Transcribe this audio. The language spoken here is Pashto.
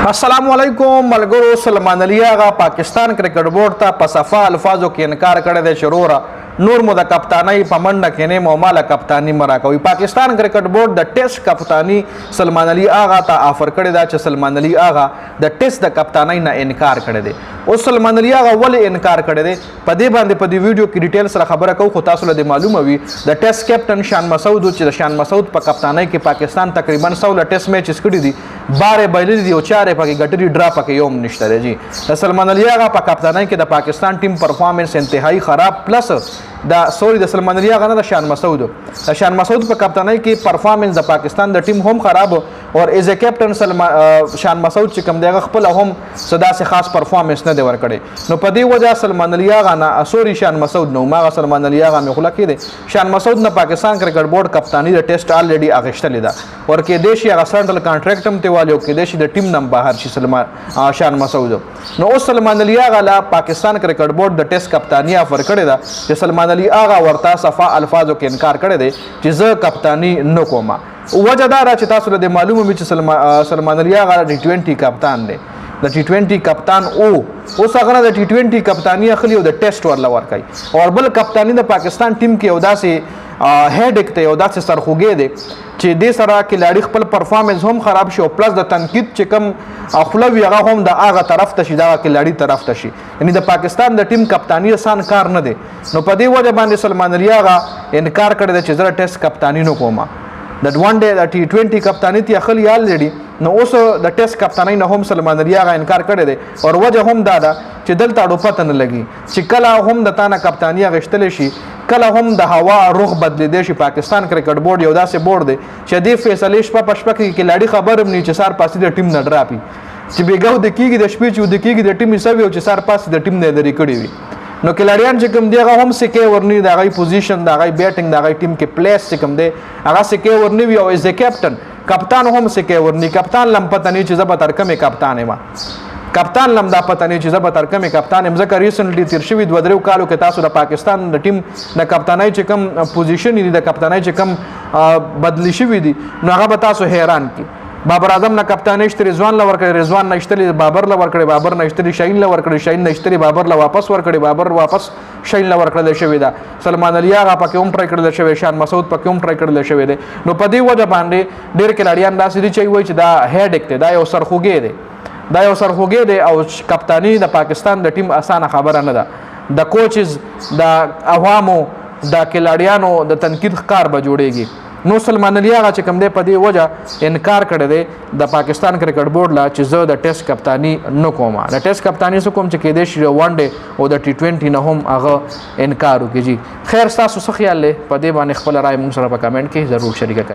السلام علیکم ملګرو. سلمان هغه پاکستان کرکټ بورډ ته په صفا الفاظو کې انکار کړی دی چې وروره نور مو د کپتانۍ په منډه کې نه مو ماله کپتاني مه راکوئ. پاکستان کرکټ بورډ د ټیسټ کپتاني سلمان هغه ته آفر کړی ده چې سلمان هغه د ټیسټ د کپتانۍ نه انکار کړی دی. اوس سلمان هغه ولې انکار کړی دی په دې باندې په دې ویډیو کې ډیټیل سره خبره کوو، خو تاسو له معلومه وي د ټیسټ کیپټن شان مسعود چې د شان مسعود په کپتانۍ کې پاکستان تقریبا 100 ټیسټ میچز کړي دي، 12 بایللي دي او 4 پکې ګټلي، ډرا پکې یوم نشته دی. د سلمان هغه په کپتانۍ کې د پاکستان ټیم پرفارمنس انتهایی خراب، پلس د سلمان هغه نه د شان مسعود په کپتانۍ کې پرفارمنس د پاکستان د ټیم هم خراب، اور ایز ا کیپټن شان مسعود چې کوم دی خپل هم صدا سه خاص پرفارمنس نه دی ورکړي. نو په دې وجه سلمان هغه نه شان مسعود نو ما سلمان هغه مې خلا کې دی شان مسعود نه پاکستان کرکټ بورډ کپتانی د ټیسټ الریډي اغشتلې ده، اور کې دیشي هغه سنټرل کانټریکټ هم ته والو کې دیشي د ټیم نم بهر شي شان مسعود. نو اوس سلمان هغه لا پاکستان کرکټ بورډ د ټیسټ کپتانی افر کړی ده چې سلمان هغه ورته صفا الفاظو کې انکار کړی دی چې زه کپتانی نه کوم. وجه دا چې تاسو له معلومه وي چې سلمان هغه د ټي 20 کپتان دی، د ټي 20 کپتان اوس هغه د ټي 20 کپتانی اخلي او د ټیسټ ورله ورکوي، او بل کپتانی د پاکستان ټیم کې یو داسې هیډیک دی، یو داسې سرخوږی دی چې دې سره کلاړي خپل پرفارمنس هم خراب شي او پلس د تنقید چې کوم خوله وي هغه هم د هغه طرف ته شي، د کلاړي طرف ته شي. یعنی د پاکستان د ټیم کپتانی آسان کار نه دی. نو په دې وجه باندې سلمان هغه انکار کړی دی چې زه ټیسټ کپتانی نه کوم. د ون ډے د ټي 20 کپتانی تی اخلي الریډي. نو اوس د ټیسټ کپتانی نه هم سلمان هغه انکار کړی دی، او وجه هم دا ده چې دلته اډو پته نه لګي چې کله هم د تانه کپتانی غشتل شي، کله هم د هوا رخ بدلیدي شي. پاکستان کرکټ بورډ یو داسې بورډ دی چې دې فیصلې شپه په شپه کې کلاړي خبر هم نه چې سار پاسې د ټیم نه ډراپي چې بیګو د کیږي د شپې چې د کیږي د ټیم حساب او چې سار پاسې د ټیم نه لري کړی وي. نو کلاړیان چې کوم دی هغه هم سکه ورنی د هغه پوزیشن د هغه بیټینګ د هغه ټیم کې پلیس چې کوم دی هغه سکه ورنی وي، او ایز ا کیپټن کپتان هم سکه ورنی. کپتان لم پته نه چې زه به تر کومه کپتان یم، کپتان لم دا پته نه چې زه به تر کومه کپتان یم. ځکه ریسنټلی تیر شوي 2-3 کالو کې تاسو د پاکستان د ټیم د کپتانۍ چې کوم پوزیشن دي، د کپتانۍ چې کوم بدلی شوي دي، نو هغه به تاسو حیران کی. بابر اعظم نه کپتان نشته، رضوان له ورکړي، رضوان نشته بابر له ورکړي، بابر نشته شاهین له ورکړي، شاهین نشته بابر له واپس ورکړي، بابر واپس شاهین له ورکړل شوی دا. سلمان هغه پکې هم ټرای کړل شوی، شان مسعود پکې هم ټرای کړل شوی دی. نو په دې وجه باندې ډېر کلاړیان داسې دي چې وایي چې دا هیډیک دی، دا یو سرخوږی دی، دا یو سرخوږی دی، او کپتانی د پاکستان د ټیم اسانه خبره نه ده. د کوچز د عوامو د کلاړیانو د تنقید ښکار به جوړیږي. نو سلمان هغه چې کوم دی په دې وجه انکار کړی دی د پاکستان کرکټ بورډ لا چې زه د ټیسټ کپتانی نه کوم. د ټیسټ کپتانی څه کوم چې کېدای شي ون ډے او د ټي 20 نه هم هغه انکار وکړي. خیر تاسو څه خیال دی په دې باندې خپل رائے موږ سره په کمنټ کې ضرور شریک کړئ.